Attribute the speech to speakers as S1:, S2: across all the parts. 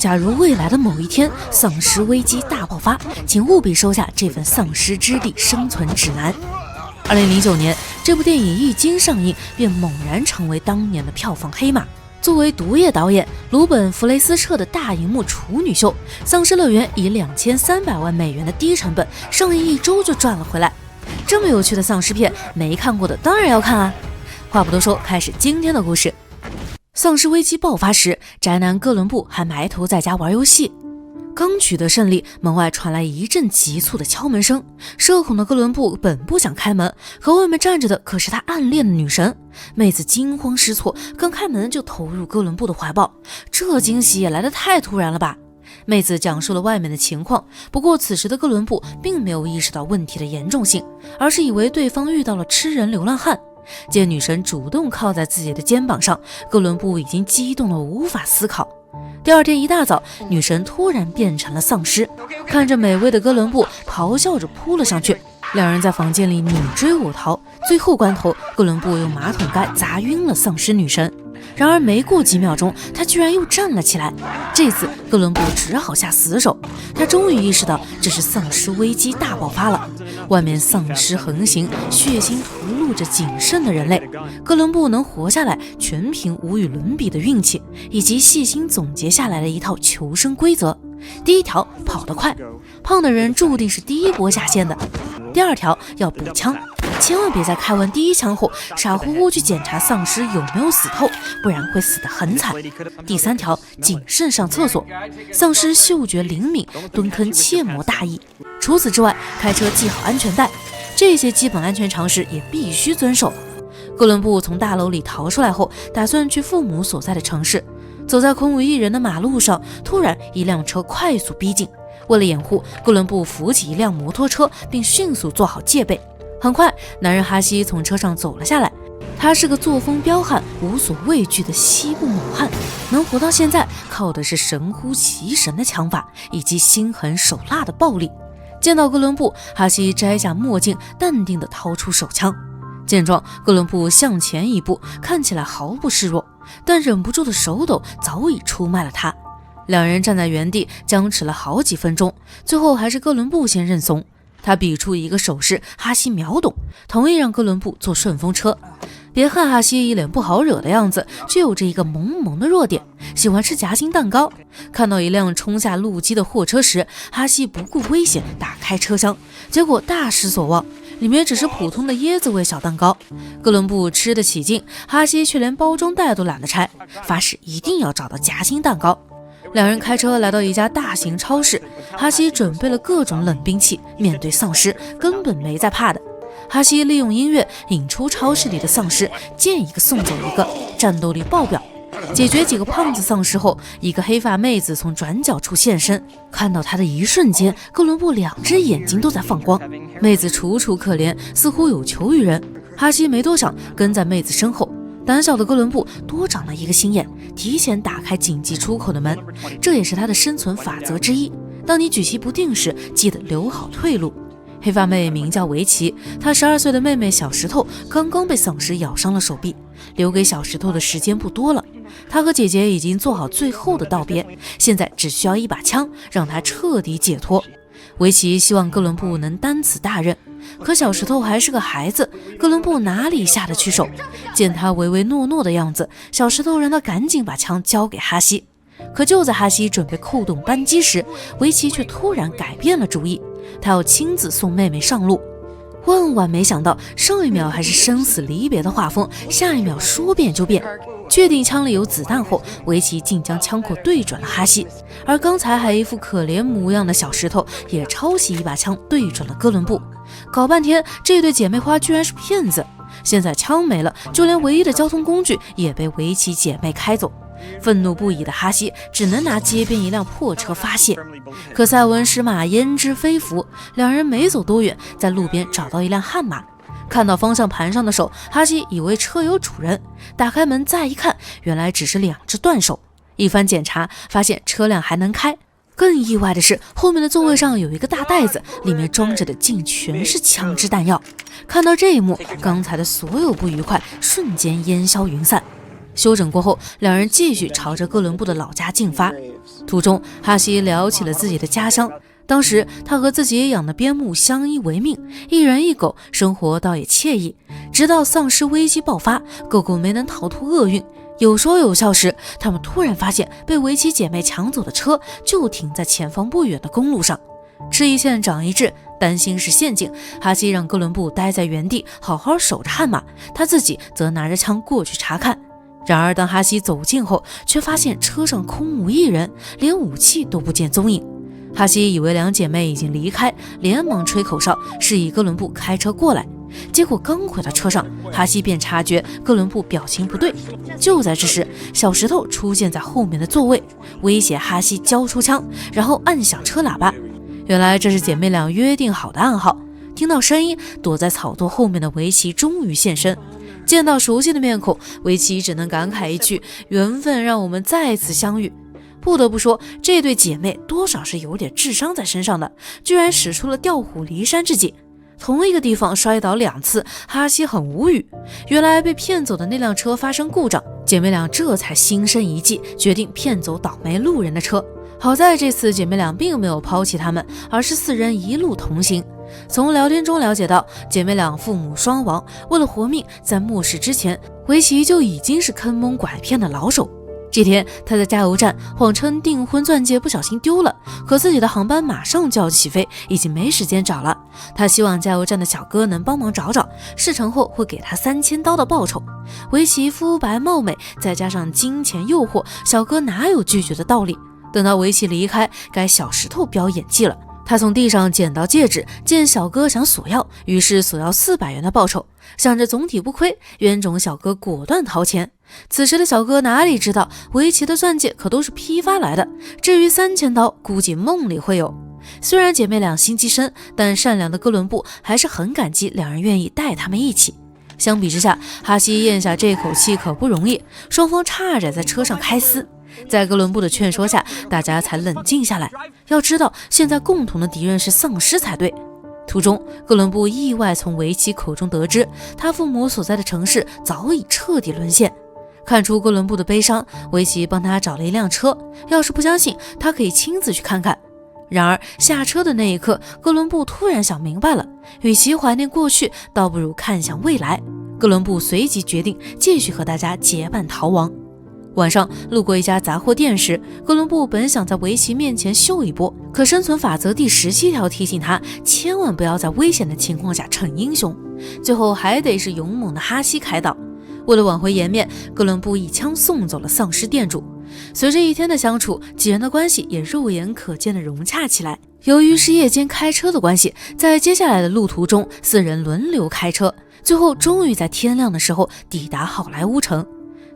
S1: 假如未来的某一天丧尸危机大爆发，请务必收下这份丧尸之地生存指南。2009年，这部电影一经上映，便猛然成为当年的票房黑马。作为毒液导演，鲁本·弗雷斯彻的大荧幕处女秀《丧尸乐园》以2300万美元的低成本，上映1周就赚了回来。这么有趣的丧尸片，没看过的当然要看啊！话不多说，开始今天的故事。丧尸危机爆发时，宅男哥伦布还埋头在家玩游戏。刚取得胜利，门外传来一阵急促的敲门声。社恐的哥伦布本不想开门，可外面站着的可是他暗恋的女神。妹子惊慌失措，刚开门就投入哥伦布的怀抱，这惊喜也来得太突然了吧。妹子讲述了外面的情况，不过此时的哥伦布并没有意识到问题的严重性，而是以为对方遇到了吃人流浪汉。见女神主动靠在自己的肩膀上，哥伦布已经激动得无法思考。第二天一大早，女神突然变成了丧尸，看着美味的哥伦布，咆哮着扑了上去。两人在房间里你追我逃，最后关头，哥伦布用马桶盖砸晕了丧尸女神。然而没过几秒钟，他居然又站了起来。这次哥伦布只好下死手，他终于意识到这是丧尸危机大爆发了。外面丧尸横行，血腥屠戮着仅剩的人类。哥伦布能活下来，全凭无与伦比的运气，以及细心总结下来的一套求生规则。第一条，跑得快，胖的人注定是第一波下线的。第二条，要补枪，千万别在开完第一枪后傻乎乎去检查丧尸有没有死透，不然会死得很惨。第三条，谨慎上厕所，丧尸嗅觉灵敏，蹲坑切莫大意。除此之外，开车系好安全带，这些基本安全常识也必须遵守。哥伦布从大楼里逃出来后，打算去父母所在的城市。走在空无一人的马路上，突然一辆车快速逼近。为了掩护，哥伦布扶起一辆摩托车，并迅速做好戒备。很快，男人哈希从车上走了下来。他是个作风彪悍、无所畏惧的西部猛汉，能活到现在，靠的是神乎其神的枪法以及心狠手辣的暴力。见到哥伦布，哈希摘下墨镜，淡定地掏出手枪。见状，哥伦布向前一步，看起来毫不示弱，但忍不住的手抖早已出卖了他。两人站在原地僵持了好几分钟，最后还是哥伦布先认怂。他比出一个手势，哈希秒懂，同意让哥伦布坐顺风车。别看哈希一脸不好惹的样子，却有着一个萌萌的弱点，喜欢吃夹心蛋糕。看到一辆冲下路基的货车时，哈希不顾危险打开车厢，结果大失所望，里面只是普通的椰子味小蛋糕。哥伦布吃得起劲，哈希却连包装袋都懒得拆，发誓一定要找到夹心蛋糕。两人开车来到一家大型超市，哈希准备了各种冷兵器，面对丧尸根本没在怕的。哈希利用音乐引出超市里的丧尸，见一个送走一个，战斗力爆表。解决几个胖子丧尸后，一个黑发妹子从转角处现身，看到她的一瞬间，哥伦布两只眼睛都在放光。妹子楚楚可怜，似乎有求于人。哈希没多想，跟在妹子身后。胆小的哥伦布多长了一个心眼，提前打开紧急出口的门，这也是他的生存法则之一。当你举棋不定时，记得留好退路。黑发妹名叫维奇，她12岁的妹妹小石头刚刚被丧尸咬伤了手臂，留给小石头的时间不多了。她和姐姐已经做好最后的道别，现在只需要一把枪，让她彻底解脱。维奇希望哥伦布能担此大任，可小石头还是个孩子，哥伦布哪里下得去手？见他唯唯诺诺的样子，小石头让他赶紧把枪交给哈希。可就在哈希准备扣动扳机时，维奇却突然改变了主意，他要亲自送妹妹上路。万万没想到，上一秒还是生死离别的画风，下一秒说变就变。确定枪里有子弹后，维奇竟将枪口对准了哈希，而刚才还一副可怜模样的小石头也抄起一把枪对准了哥伦布。搞半天，这对姐妹花居然是骗子。现在枪没了，就连唯一的交通工具也被维奇姐妹开走。愤怒不已的哈希只能拿街边一辆破车发泄。可塞文使马焉知非福，两人没走多远，在路边找到一辆悍马。看到方向盘上的手，哈希以为车有主人，打开门再一看，原来只是两只断手。一番检查，发现车辆还能开。更意外的是，后面的座位上有一个大袋子，里面装着的竟全是枪支弹药。看到这一幕，刚才的所有不愉快瞬间烟消云散。休整过后，两人继续朝着哥伦布的老家进发。途中，哈希聊起了自己的家乡。当时他和自己养的边牧相依为命，一人一狗，生活倒也惬意。直到丧尸危机爆发，狗狗没能逃脱厄运。有说有笑时，他们突然发现被维奇姐妹抢走的车就停在前方不远的公路上。吃一堑长一智，担心是陷阱，哈希让哥伦布待在原地好好守着悍马，他自己则拿着枪过去查看。然而当哈希走近后，却发现车上空无一人，连武器都不见踪影。哈希以为两姐妹已经离开，连忙吹口哨示意哥伦布开车过来。结果刚回到车上，哈希便察觉哥伦布表情不对。就在这时，小石头出现在后面的座位，威胁哈希交出枪，然后按响车喇叭。原来这是姐妹俩约定好的暗号。听到声音，躲在草垛后面的维奇终于现身。见到熟悉的面孔，维奇只能感慨一句：缘分让我们再次相遇。不得不说，这对姐妹多少是有点智商在身上的，居然使出了调虎离山之计。同一个地方摔倒2次，哈希很无语。原来被骗走的那辆车发生故障，姐妹俩这才心生一计，决定骗走倒霉路人的车。好在这次姐妹俩并没有抛弃他们，而是4人一路同行。从聊天中了解到，姐妹俩父母双亡，为了活命，在末世之前，维奇就已经是坑蒙拐骗的老手。这天，他在加油站谎称订婚钻戒不小心丢了，可自己的航班马上就要起飞，已经没时间找了。他希望加油站的小哥能帮忙找找，事成后会给他3000刀的报酬。维奇肤白貌美，再加上金钱诱惑，小哥哪有拒绝的道理？等到维奇离开，该小石头飙演技了。他从地上捡到戒指，见小哥想索要，于是索要400元的报酬。想着总体不亏，冤种小哥果断掏钱。此时的小哥哪里知道，维奇的钻戒可都是批发来的，至于3000刀，估计梦里会有。虽然姐妹俩心机深，但善良的哥伦布还是很感激两人愿意带他们一起。相比之下，哈希咽下这口气可不容易，双方差点在车上开撕。在哥伦布的劝说下，大家才冷静下来。要知道，现在共同的敌人是丧尸才对。途中，哥伦布意外从维奇口中得知，他父母所在的城市早已彻底沦陷。看出哥伦布的悲伤，维奇帮他找了一辆车，要是不相信，他可以亲自去看看。然而下车的那一刻，哥伦布突然想明白了，与其怀念过去，倒不如看向未来。哥伦布随即决定继续和大家结伴逃亡。晚上路过一家杂货店时，哥伦布本想在维奇面前秀一波，可生存法则第17条提醒他，千万不要在危险的情况下逞英雄。最后还得是勇猛的哈希开导。为了挽回颜面，哥伦布一枪送走了丧尸店主。随着一天的相处，几人的关系也肉眼可见的融洽起来。由于是夜间开车的关系，在接下来的路途中，4人轮流开车，最后终于在天亮的时候抵达好莱坞城。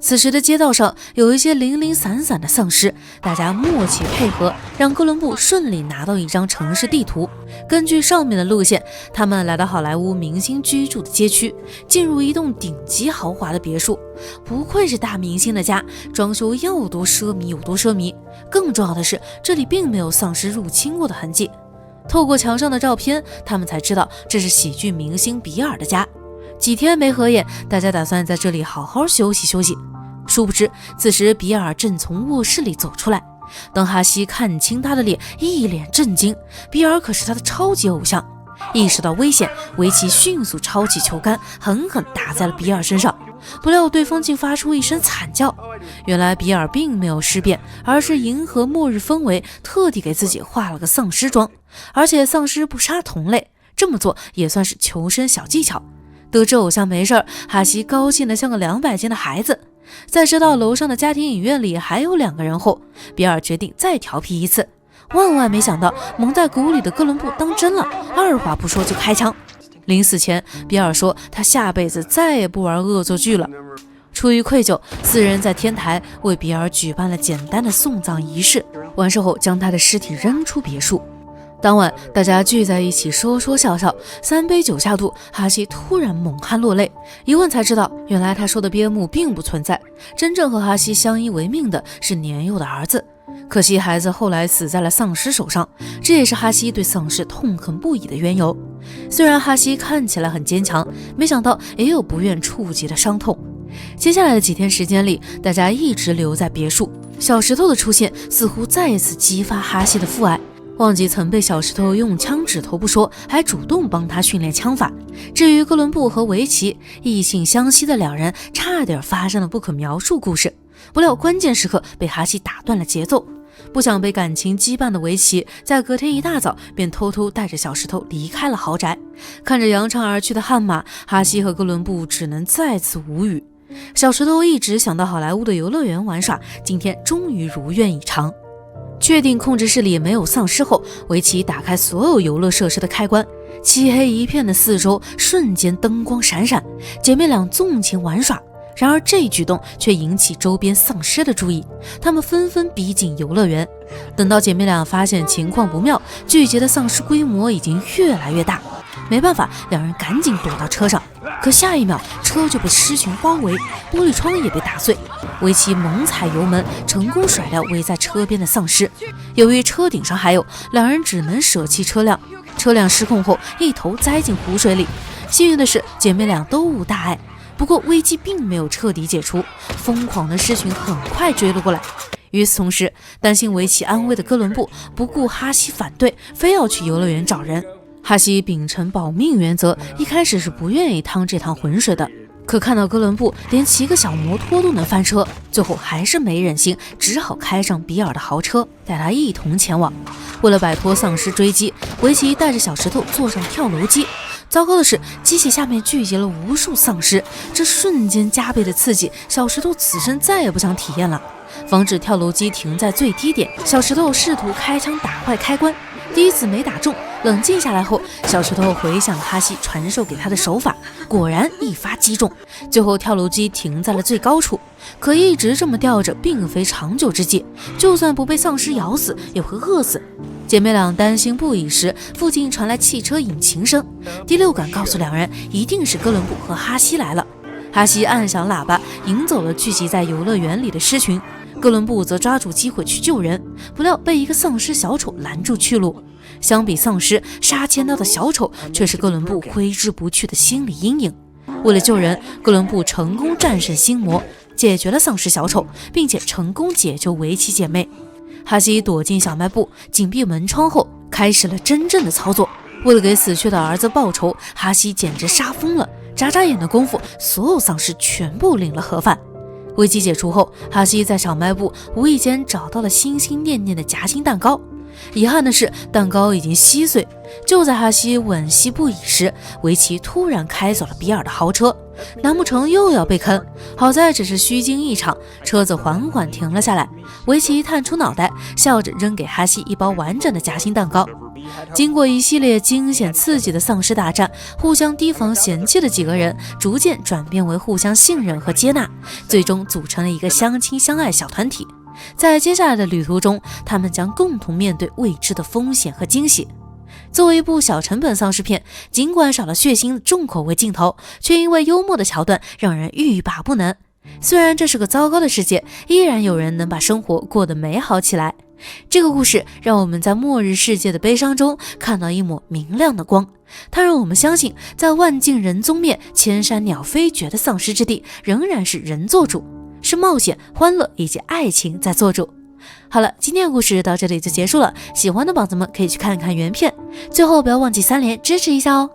S1: 此时的街道上有一些零零散散的丧尸，大家默契配合，让哥伦布顺利拿到一张城市地图。根据上面的路线，他们来到好莱坞明星居住的街区，进入一栋顶级豪华的别墅。不愧是大明星的家，装修要多奢靡有多奢靡。更重要的是，这里并没有丧尸入侵过的痕迹。透过墙上的照片，他们才知道这是喜剧明星比尔的家。几天没合眼，大家打算在这里好好休息休息。殊不知，此时比尔正从卧室里走出来。当哈希看清他的脸，一脸震惊。比尔可是他的超级偶像。意识到危险，维奇迅速抄起球杆，狠狠打在了比尔身上。不料对方竟发出一声惨叫。原来比尔并没有尸变，而是迎合末日氛围，特地给自己化了个丧尸妆。而且丧尸不杀同类，这么做也算是求生小技巧。得知偶像没事，哈希高兴得像个200斤的孩子。在知道楼上的家庭影院里还有2个人后，比尔决定再调皮一次。万万没想到，蒙在鼓里的哥伦布当真了，二话不说就开枪。临死前，比尔说他下辈子再也不玩恶作剧了。出于愧疚，4人在天台为比尔举办了简单的送葬仪式，完事后将他的尸体扔出别墅。当晚，大家聚在一起说说笑笑，3杯酒下肚，哈希突然猛汗落泪。一问才知道，原来他说的边牧并不存在，真正和哈希相依为命的是年幼的儿子。可惜孩子后来死在了丧尸手上，这也是哈希对丧尸痛恨不已的缘由。虽然哈希看起来很坚强，没想到也有不愿触及的伤痛。接下来的几天时间里，大家一直留在别墅。小石头的出现似乎再次激发哈希的父爱，忘记曾被小石头用枪指头不说，还主动帮他训练枪法。至于哥伦布和维奇，异性相吸的两人差点发生了不可描述故事，不料关键时刻被哈希打断了节奏。不想被感情羁绊的维奇，在隔天一大早便偷偷带着小石头离开了豪宅。看着扬长而去的悍马，哈希和哥伦布只能再次无语。小石头一直想到好莱坞的游乐园玩耍，今天终于如愿以偿。确定控制室里没有丧尸后，维奇打开所有游乐设施的开关，漆黑一片的四周瞬间灯光闪闪，姐妹俩纵情玩耍。然而这一举动却引起周边丧尸的注意，他们纷纷逼近游乐园。等到姐妹俩发现情况不妙，聚集的丧尸规模已经越来越大，没办法，两人赶紧躲到车上。可下一秒，车就被狮群包围，玻璃窗也被打碎。维奇猛踩油门，成功甩掉围在车边的丧尸。由于车顶上还有，两人只能舍弃车辆。车辆失控后，一头栽进湖水里。幸运的是，姐妹俩都无大碍。不过危机并没有彻底解除，疯狂的狮群很快追了过来。与此同时，担心维奇安危的哥伦布不顾哈希反对，非要去游乐园找人。哈希秉承保命原则，一开始是不愿意趟这趟浑水的，可看到哥伦布连骑个小摩托都能翻车，最后还是没忍心，只好开上比尔的豪车，带他一同前往。为了摆脱丧尸追击，维奇带着小石头坐上跳楼机。糟糕的是，机器下面聚集了无数丧尸，这瞬间加倍的刺激，小石头此生再也不想体验了。防止跳楼机停在最低点，小石头试图开枪打坏开关，第一次没打中。冷静下来后，小石头回想哈希传授给他的手法，果然一发击中。最后跳楼机停在了最高处，可一直这么吊着并非长久之计，就算不被丧尸咬死，也会饿死。姐妹俩担心不已时，附近传来汽车引擎声，第六感告诉两人，一定是哥伦布和哈希来了。哈希按响喇叭，引走了聚集在游乐园里的狮群，哥伦布则抓住机会去救人，不料被一个丧尸小丑拦住去路。相比丧尸，杀千刀的小丑却是哥伦布挥之不去的心理阴影。为了救人，哥伦布成功战胜心魔，解决了丧尸小丑，并且成功解救维奇姐妹。哈希躲进小卖部，紧闭门窗后，开始了真正的操作。为了给死去的儿子报仇，哈希简直杀疯了。眨眨眼的功夫，所有丧尸全部领了盒饭。危机解除后，哈希在小卖部无意间找到了心心念念的夹心蛋糕。遗憾的是，蛋糕已经稀碎。就在哈希惋惜不已时，维奇突然开走了比尔的豪车，难不成又要被坑？好在只是虚惊一场，车子缓缓停了下来。维奇探出脑袋，笑着扔给哈希一包完整的夹心蛋糕。经过一系列惊险刺激的丧尸大战，互相提防嫌弃的几个人逐渐转变为互相信任和接纳，最终组成了一个相亲相爱小团体。在接下来的旅途中，他们将共同面对未知的风险和惊喜。作为一部小成本丧尸片，尽管少了血腥的重口味镜头，却因为幽默的桥段让人欲罢不能。虽然这是个糟糕的世界，依然有人能把生活过得美好起来。这个故事让我们在末日世界的悲伤中看到一抹明亮的光，它让我们相信，在万径人踪灭、千山鸟飞绝的丧尸之地，仍然是人做主，是冒险、欢乐以及爱情在做主。好了，今天的故事到这里就结束了，喜欢的宝子们可以去看看原片，最后不要忘记3连支持一下哦。